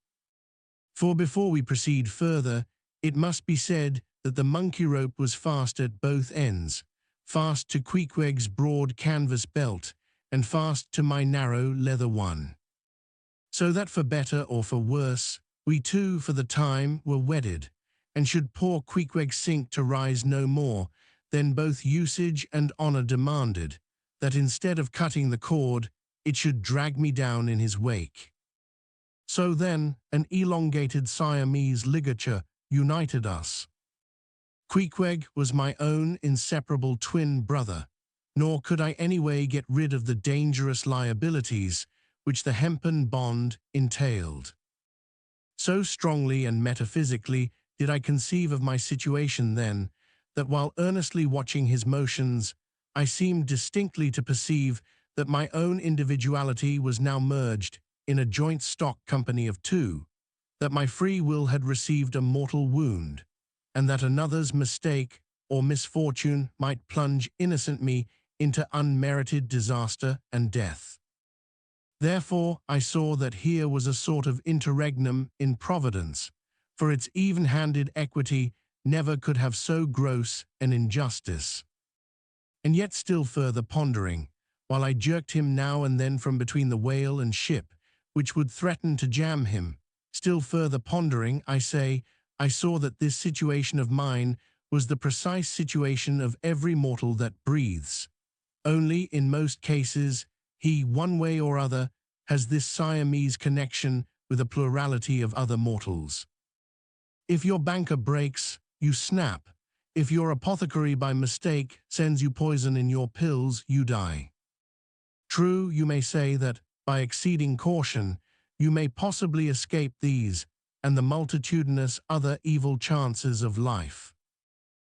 For before we proceed further, it must be said that the monkey rope was fast at both ends, fast to Queequeg's broad canvas belt, and fast to my narrow leather one. So that for better or for worse, we two for the time were wedded, and should poor Queequeg sink to rise no more, then both usage and honour demanded that instead of cutting the cord, it should drag me down in his wake. So then, an elongated Siamese ligature united us. Queequeg was my own inseparable twin brother, nor could I anyway get rid of the dangerous liabilities which the hempen bond entailed. So strongly and metaphysically did I conceive of my situation then, that while earnestly watching his motions, I seemed distinctly to perceive that my own individuality was now merged in a joint stock company of two, that my free will had received a mortal wound, and that another's mistake or misfortune might plunge innocent me into unmerited disaster and death. Therefore I saw that here was a sort of interregnum in Providence, for its even-handed equity never could have so gross an injustice. And yet still further pondering, while I jerked him now and then from between the whale and ship, which would threaten to jam him, still further pondering, I say, I saw that this situation of mine was the precise situation of every mortal that breathes. Only, in most cases, he, one way or other, has this Siamese connection with a plurality of other mortals. If your banker breaks, you snap. If your apothecary by mistake sends you poison in your pills, you die. True, you may say that, by exceeding caution, you may possibly escape these and the multitudinous other evil chances of life.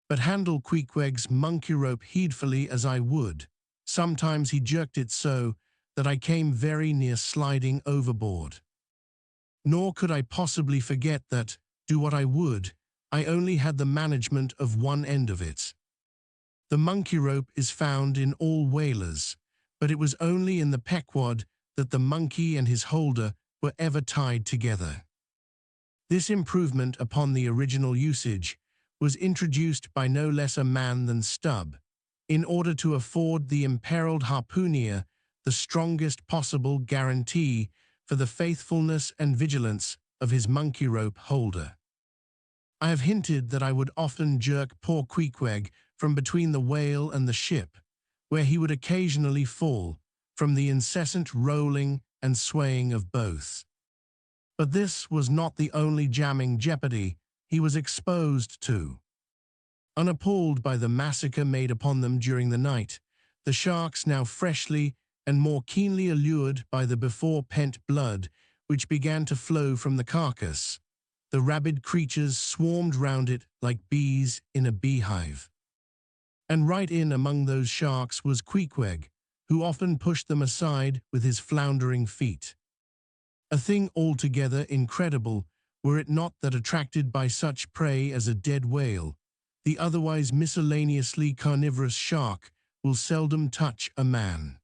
But handle Queequeg's monkey rope heedfully as I would, sometimes he jerked it so that I came very near sliding overboard. Nor could I possibly forget that, do what I would, I only had the management of one end of it. The monkey rope is found in all whalers, but it was only in the Pequod that the monkey and his holder were ever tied together. This improvement upon the original usage was introduced by no less a man than Stubb, in order to afford the imperiled harpooner the strongest possible guarantee for the faithfulness and vigilance of his monkey rope holder. I have hinted that I would often jerk poor Queequeg from between the whale and the ship, where he would occasionally fall from the incessant rolling and swaying of both. But this was not the only jamming jeopardy he was exposed to. Unappalled by the massacre made upon them during the night, the sharks, now freshly and more keenly allured by the before-pent blood which began to flow from the carcass, the rabid creatures swarmed round it like bees in a beehive. And right in among those sharks was Queequeg, who often pushed them aside with his floundering feet. A thing altogether incredible, were it not that attracted by such prey as a dead whale, the otherwise miscellaneously carnivorous shark will seldom touch a man.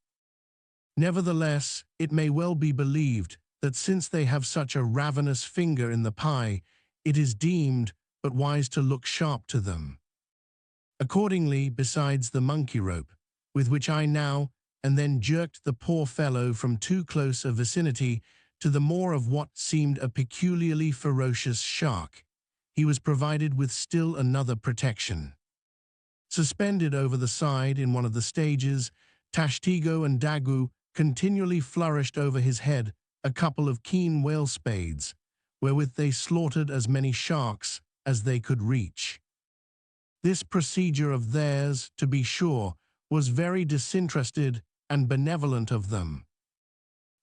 Nevertheless, it may well be believed that since they have such a ravenous finger in the pie, it is deemed but wise to look sharp to them. Accordingly, besides the monkey rope, with which I now and then jerked the poor fellow from too close a vicinity to the more of what seemed a peculiarly ferocious shark, he was provided with still another protection. Suspended over the side in one of the stages, Tashtigo and Dagu continually flourished over his head a couple of keen whale spades, wherewith they slaughtered as many sharks as they could reach. This procedure of theirs, to be sure, was very disinterested and benevolent of them.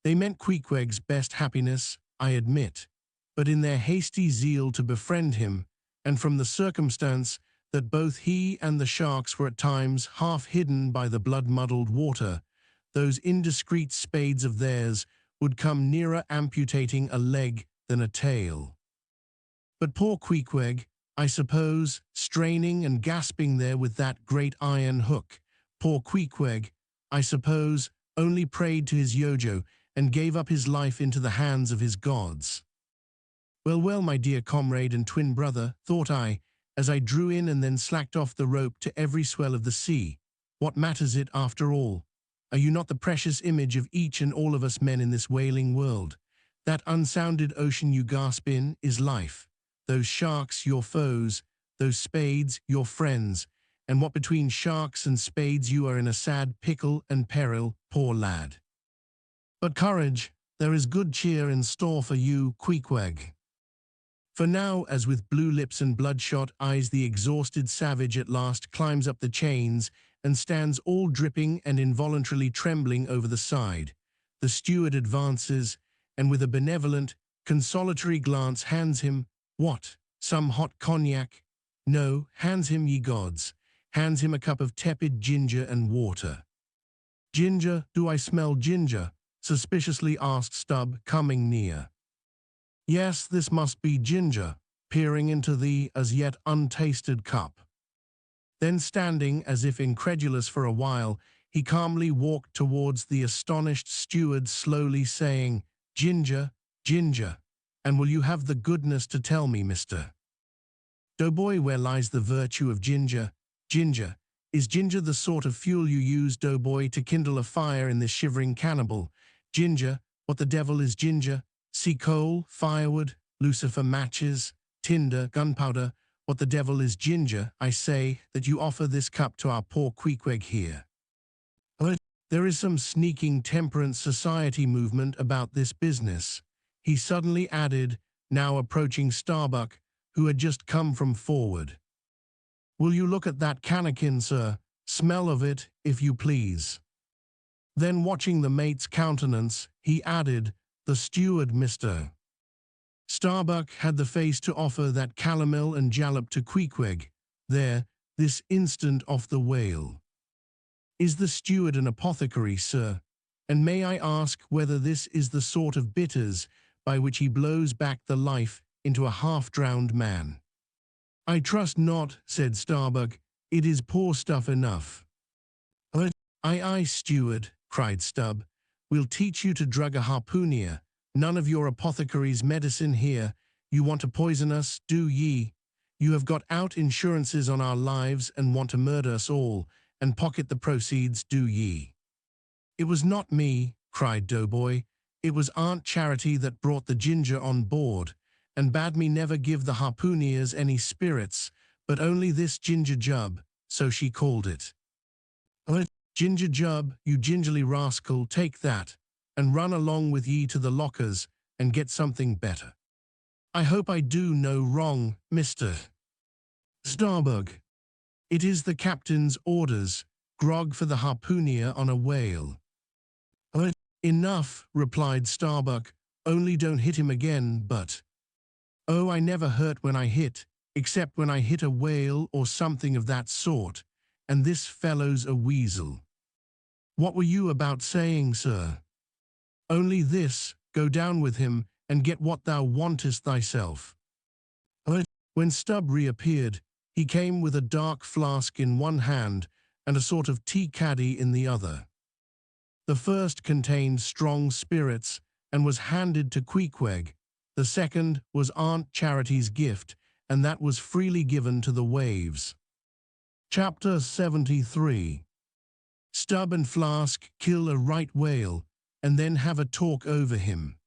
They meant Queequeg's best happiness, I admit, but in their hasty zeal to befriend him, and from the circumstance that both he and the sharks were at times half hidden by the blood-muddled water, those indiscreet spades of theirs would come nearer amputating a leg than a tail. But poor Queequeg, I suppose, straining and gasping there with that great iron hook, poor Queequeg, I suppose, only prayed to his yojo and gave up his life into the hands of his gods. Well, well, my dear comrade and twin brother, thought I, as I drew in and then slacked off the rope to every swell of the sea, what matters it after all? Are you not the precious image of each and all of us men in this wailing world? That unsounded ocean you gasp in is life. Those sharks your foes, those spades your friends, and what between sharks and spades you are in a sad pickle and peril, poor lad. But courage, there is good cheer in store for you, Queequeg. For now, as with blue lips and bloodshot eyes the exhausted savage at last climbs up the chains and stands all dripping and involuntarily trembling over the side, the steward advances, and with a benevolent, consolatory glance hands him, what, some hot cognac? No, hands him, ye gods, hands him a cup of tepid ginger and water. Ginger, do I smell ginger? Suspiciously asked Stubb, coming near. Yes, this must be ginger, peering into the as yet untasted cup. Then standing as if incredulous for a while, he calmly walked towards the astonished steward, slowly saying, Ginger, ginger, and will you have the goodness to tell me, Mr. Doughboy, where lies the virtue of ginger? Ginger, is ginger the sort of fuel you use, Doughboy, to kindle a fire in this shivering cannibal? Ginger, what the devil is ginger? See coal, firewood, lucifer matches, tinder, gunpowder. What the devil is ginger, I say, that you offer this cup to our poor Queequeg here? There is some sneaking temperance society movement about this business, he suddenly added, now approaching Starbuck, who had just come from forward. Will you look at that cannikin, sir? Smell of it, if you please. Then watching the mate's countenance, he added, the steward, Mr. Starbuck had the face to offer that calomel and jalap to Queequeg, there, this instant off the whale. Is the steward an apothecary, sir? And may I ask whether this is the sort of bitters by which he blows back the life into a half-drowned man? I trust not, said Starbuck. It is poor stuff enough. Aye, steward, cried Stubb. We'll teach you to drug a harpooner. None of your apothecary's medicine here. You want to poison us, do ye? You have got out insurances on our lives and want to murder us all, and pocket the proceeds, do ye? It was not me, cried Doughboy. It was Aunt Charity that brought the ginger on board, and bade me never give the harpooneers any spirits, but only this ginger jub, so she called it. Ginger jub, you gingerly rascal, take that, and run along with ye to the lockers, and get something better. I hope I do no wrong, Mr. Starbuck. It is the captain's orders, grog for the harpooner on a whale. Enough, replied Starbuck, only don't hit him again, but... Oh, I never hurt when I hit, except when I hit a whale or something of that sort, and this fellow's a weasel." "What were you about saying, sir?" "Only this, go down with him, and get what thou wantest thyself." When Stubb reappeared, he came with a dark flask in one hand and a sort of tea caddy in the other. The first contained strong spirits and was handed to Queequeg. The second was Aunt Charity's gift, and that was freely given to the waves. Chapter 73. Stubb and Flask kill a right whale and then have a talk over him.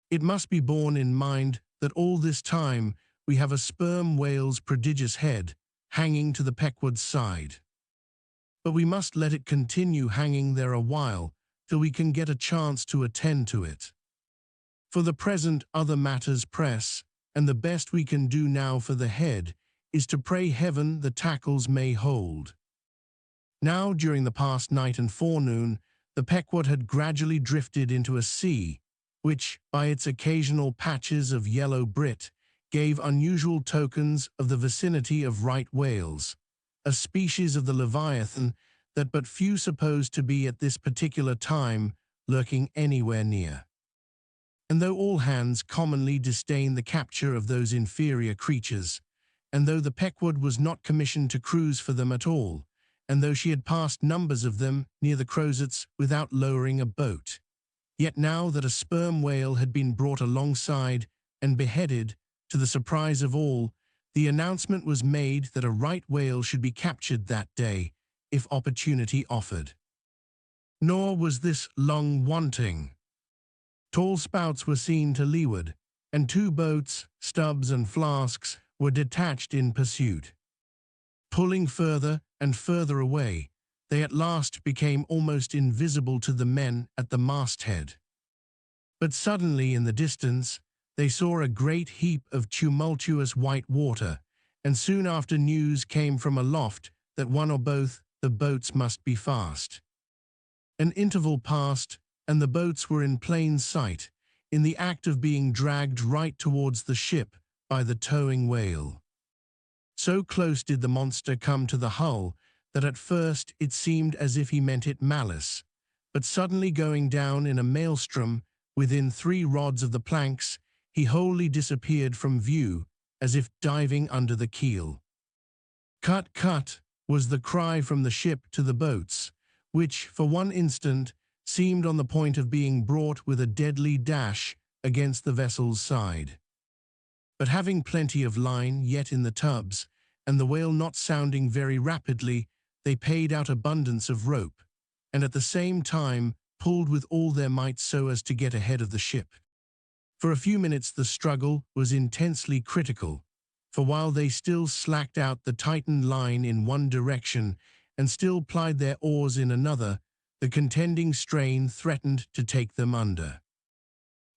It must be borne in mind that all this time we have a sperm whale's prodigious head hanging to the Pequod's side. But we must let it continue hanging there a while till we can get a chance to attend to it. For the present other matters press, and the best we can do now for the head is to pray heaven the tackles may hold. Now, during the past night and forenoon, the Pequod had gradually drifted into a sea, which, by its occasional patches of yellow brit, gave unusual tokens of the vicinity of right whales, a species of the Leviathan that but few supposed to be at this particular time lurking anywhere near. And though all hands commonly disdain the capture of those inferior creatures, and though the Pequod was not commissioned to cruise for them at all, and though she had passed numbers of them near the Crozets without lowering a boat, yet now that a sperm whale had been brought alongside and beheaded, to the surprise of all, the announcement was made that a right whale should be captured that day, if opportunity offered. Nor was this long wanting. Tall spouts were seen to leeward, and two boats, Stubbs and Flasks, were detached in pursuit. Pulling further and further away, they at last became almost invisible to the men at the masthead. But suddenly in the distance, they saw a great heap of tumultuous white water, and soon after news came from aloft that one or both the boats must be fast. An interval passed, and the boats were in plain sight, in the act of being dragged right towards the ship by the towing whale. So close did the monster come to the hull that at first it seemed as if he meant it malice, but suddenly going down in a maelstrom within 3 rods of the planks, he wholly disappeared from view, as if diving under the keel. "Cut, cut," was the cry from the ship to the boats, which, for one instant, seemed on the point of being brought with a deadly dash against the vessel's side. But having plenty of line yet in the tubs, and the whale not sounding very rapidly, they paid out abundance of rope, and at the same time pulled with all their might so as to get ahead of the ship. For a few minutes the struggle was intensely critical, for while they still slacked out the tightened line in one direction and still plied their oars in another, the contending strain threatened to take them under.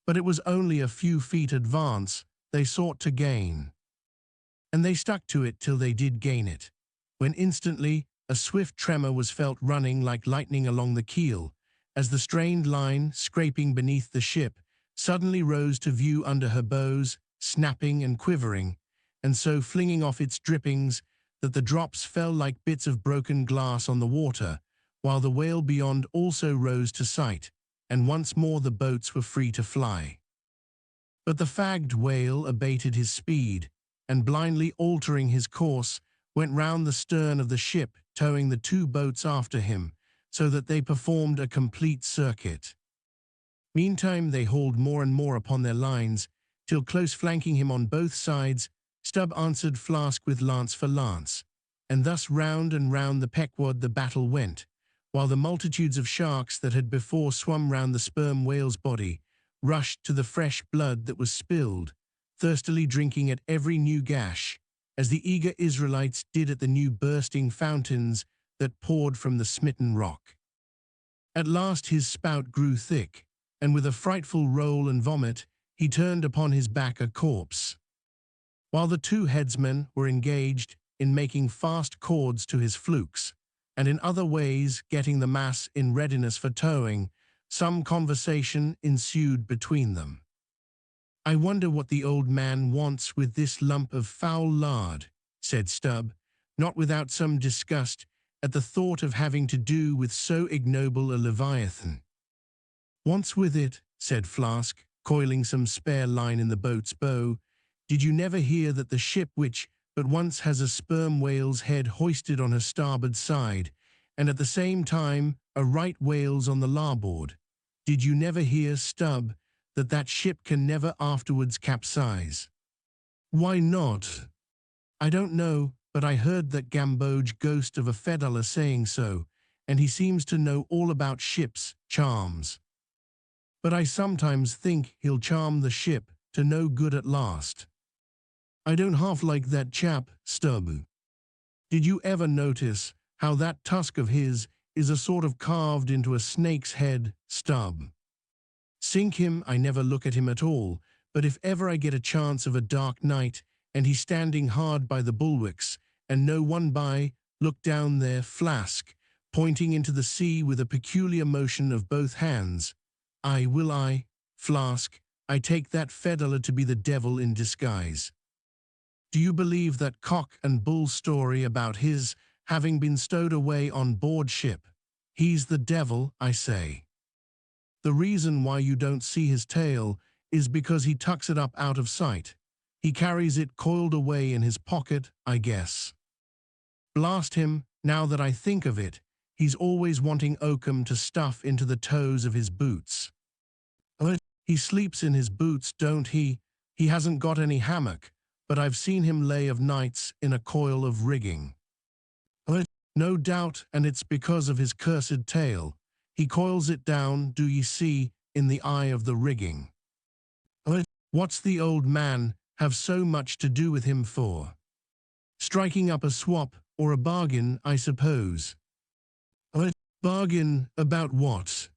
But it was only a few feet advance they sought to gain, and they stuck to it till they did gain it, when instantly a swift tremor was felt running like lightning along the keel, as the strained line, scraping beneath the ship, suddenly rose to view under her bows, snapping and quivering, and so flinging off its drippings that the drops fell like bits of broken glass on the water, while the whale beyond also rose to sight, and once more the boats were free to fly. But the fagged whale abated his speed, and blindly altering his course, went round the stern of the ship, towing the 2 boats after him, so that they performed a complete circuit. Meantime they hauled more and more upon their lines, till close flanking him on both sides, Stubb answered Flask with lance for lance, and thus round and round the Pequod the battle went, while the multitudes of sharks that had before swum round the sperm whale's body rushed to the fresh blood that was spilled, thirstily drinking at every new gash, as the eager Israelites did at the new bursting fountains that poured from the smitten rock. At last his spout grew thick, and with a frightful roll and vomit, he turned upon his back a corpse. While the 2 headsmen were engaged in making fast cords to his flukes, and in other ways getting the mass in readiness for towing, some conversation ensued between them. "I wonder what the old man wants with this lump of foul lard," said Stubb, not without some disgust at the thought of having to do with so ignoble a leviathan. "Once with it," said Flask, coiling some spare line in the boat's bow, "did you never hear that the ship which but once has a sperm whale's head hoisted on her starboard side, and at the same time a right whale's on the larboard, did you never hear, Stubb, that that ship can never afterwards capsize?" "Why not?" "I don't know, but I heard that Gamboge ghost of a Fedalah saying so, and he seems to know all about ships' charms. But I sometimes think he'll charm the ship to no good at last. I don't half like that chap, Stubb. Did you ever notice how that tusk of his is a sort of carved into a snake's head, Stubb? Sink him, I never look at him at all, but if ever I get a chance of a dark night, and he's standing hard by the bulwarks, and no one by, look down there, Flask, pointing into the sea with a peculiar motion of both hands. I, Flask, I take that Fedalah to be the devil in disguise. Do you believe that cock and bull story about his having been stowed away on board ship? He's the devil, I say. The reason why you don't see his tail is because he tucks it up out of sight. He carries it coiled away in his pocket, I guess. Blast him, now that I think of it, he's always wanting oakum to stuff into the toes of his boots. He sleeps in his boots, don't he? He hasn't got any hammock, but I've seen him lay of nights in a coil of rigging. No doubt, and it's because of his cursed tail. He coils it down, do ye see, in the eye of the rigging. What's the old man have so much to do with him for? Striking up a swap or a bargain, I suppose. Bargain about what?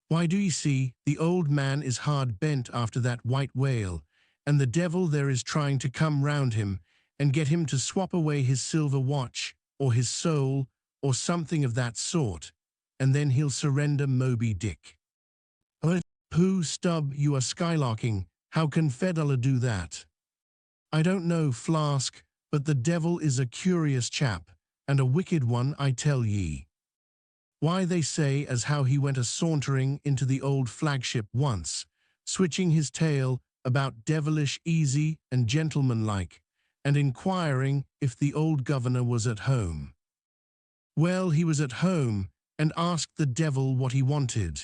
Why, do ye see, the old man is hard bent after that white whale, and the devil there is trying to come round him and get him to swap away his silver watch, or his soul, or something of that sort, and then he'll surrender Moby-Dick. Pooh, Stubb, you are skylarking. How can Fedalah do that? I don't know, Flask, but the devil is a curious chap, and a wicked one, I tell ye. Why, they say as how he went a-sauntering into the old flagship once, switching his tail about devilish easy and gentlemanlike, and inquiring if the old governor was at home. Well, he was at home, and asked the devil what he wanted.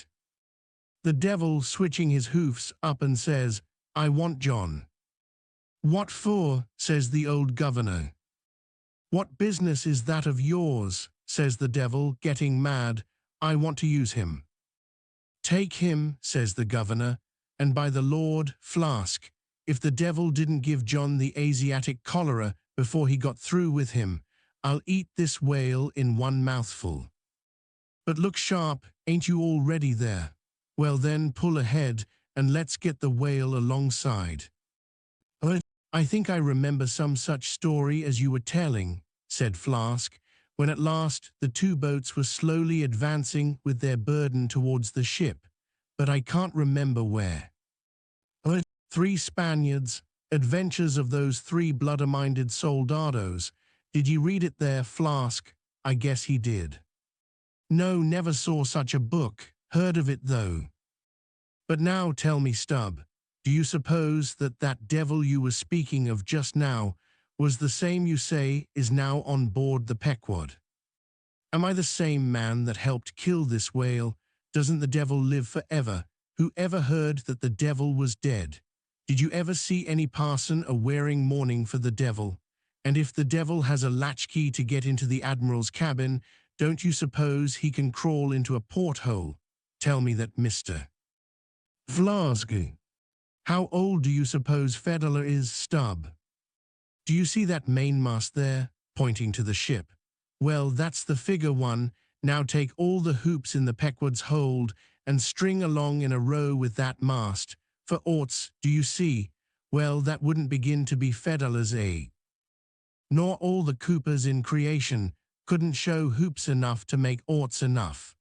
The devil, switching his hoofs up, and says, I want John. What for? Says the old governor. What business is that of yours? Says the devil, getting mad. I want to use him. Take him, says the governor, and by the Lord, Flask, if the devil didn't give John the Asiatic cholera before he got through with him, I'll eat this whale in one mouthful. But look sharp, ain't you all ready there? Well then, pull ahead, and let's get the whale alongside. I think I remember some such story as you were telling, said Flask, when at last the two boats were slowly advancing with their burden towards the ship, but I can't remember where. 3 Spaniards, Adventures of those 3 blood-minded soldados. Did ye read it there, Flask? I guess he did. No, never saw such a book, heard of it though. But now tell me, Stubb, do you suppose that that devil you were speaking of just now was the same you say is now on board the Pequod? Am I the same man that helped kill this whale? Doesn't the devil live forever? Who ever heard that the devil was dead? Did you ever see any parson a-wearing mourning for the devil? And if the devil has a latchkey to get into the admiral's cabin, don't you suppose he can crawl into a porthole? Tell me that, Mr. Flask. How old do you suppose Fedalah is, Stubb? Do you see that mainmast there, pointing to the ship? Well, that's the figure one. Now take all the hoops in the Pequod's hold and string along in a row with that mast. For oughts, do you see? Well, that wouldn't begin to be Fedalah's, eh? Nor all the coopers in creation couldn't show hoops enough to make oughts enough.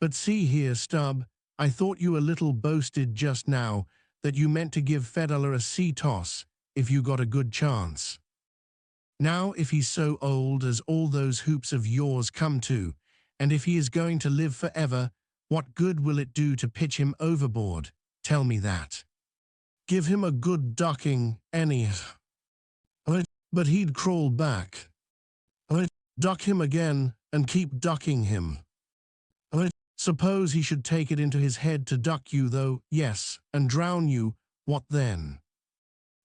But see here, Stubb, I thought you a little boasted just now that you meant to give Fedalah a sea toss if you got a good chance. Now if he's so old as all those hoops of yours come to, and if he is going to live forever, what good will it do to pitch him overboard? Tell me that. Give him a good ducking, anyhow. But he'd crawl back. Duck him again, and keep ducking him. Suppose he should take it into his head to duck you, though, yes, and drown you, what then?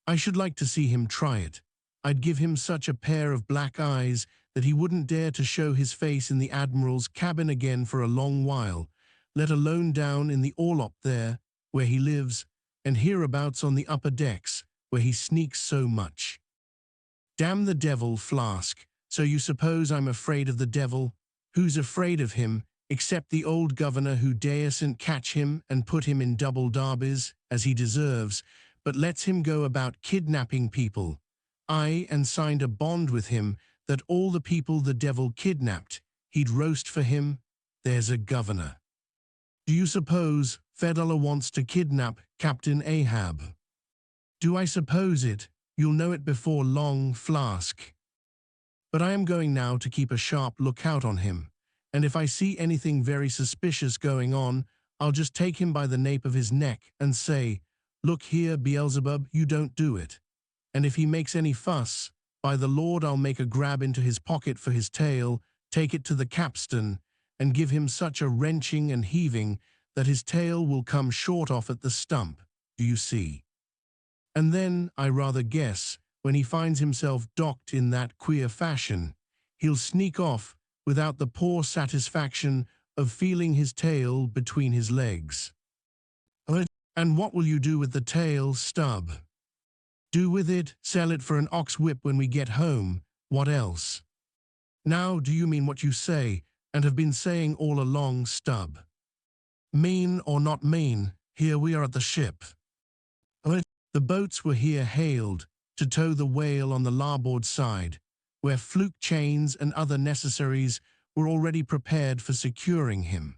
I should like to see him try it. I'd give him such a pair of black eyes that he wouldn't dare to show his face in the Admiral's cabin again for a long while, let alone down in the orlop there, where he lives, and hereabouts on the upper decks, where he sneaks so much. Damn the devil, Flask. So you suppose I'm afraid of the devil? Who's afraid of him, except the old governor who daresn't catch him and put him in double darbies, as he deserves, but lets him go about kidnapping people. Aye, and signed a bond with him that all the people the devil kidnapped, he'd roast for him. There's a governor. Do you suppose Fedallah wants to kidnap Captain Ahab? Do I suppose it? You'll know it before long, Flask. But I am going now to keep a sharp lookout on him, and if I see anything very suspicious going on, I'll just take him by the nape of his neck and say, "Look here, Beelzebub, you don't do it." And if he makes any fuss, by the Lord I'll make a grab into his pocket for his tail, take it to the capstan, and give him such a wrenching and heaving that his tail will come short off at the stump, do you see? And then, I rather guess, when he finds himself docked in that queer fashion, he'll sneak off without the poor satisfaction of feeling his tail between his legs. And what will you do with the tail, Stub? Do with it, sell it for an ox whip when we get home. What else? Now, do you mean what you say, and have been saying all along, Stub? Mean or not mean, here we are at the ship. The boats were here hailed to tow the whale on the larboard side, where fluke chains and other necessaries were already prepared for securing him.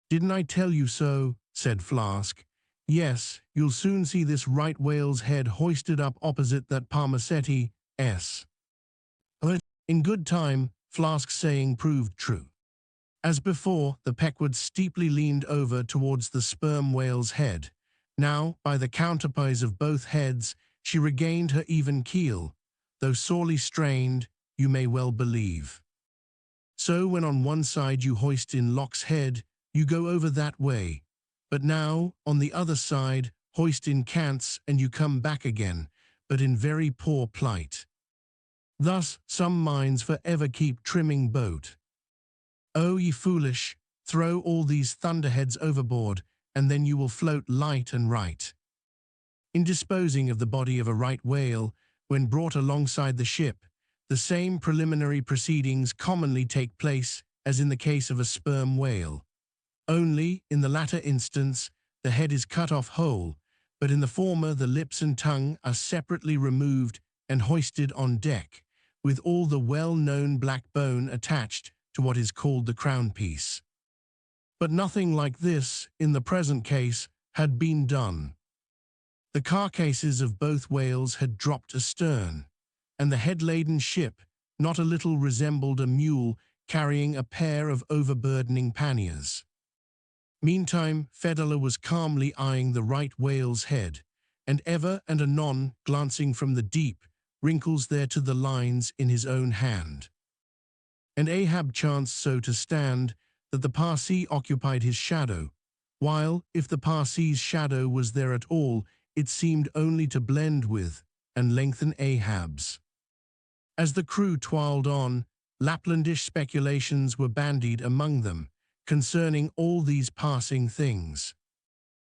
Didn't I tell you so? Said Flask. Yes, you'll soon see this right whale's head hoisted up opposite that Parmacetti S. In good time, Flask's saying proved true. As before, the Pequod steeply leaned over towards the sperm whale's head. Now, by the counterpoise of both heads, she regained her even keel, though sorely strained, you may well believe. So when on one side you hoist in Locke's head, you go over that way, but now, on the other side, hoist in Cant's and you come back again, but in very poor plight. Thus some minds for ever keep trimming boat. Oh, ye foolish, throw all these thunderheads overboard, and then you will float light and right. In disposing of the body of a right whale, when brought alongside the ship, the same preliminary proceedings commonly take place as in the case of a sperm whale. Only, in the latter instance, the head is cut off whole, but in the former the lips and tongue are separately removed and hoisted on deck, with all the well-known black bone attached to what is called the crown-piece. But nothing like this, in the present case, had been done. The carcasses of both whales had dropped astern, and the head-laden ship not a little resembled a mule carrying a pair of overburdening panniers. Meantime, Fedallah was calmly eyeing the right whale's head, and ever and anon glancing from the deep wrinkles there to the lines in his own hand. And Ahab chanced so to stand that the Parsee occupied his shadow, while, if the Parsee's shadow was there at all, it seemed only to blend with and lengthen Ahab's. As the crew toiled on, Laplandish speculations were bandied among them concerning all these passing things.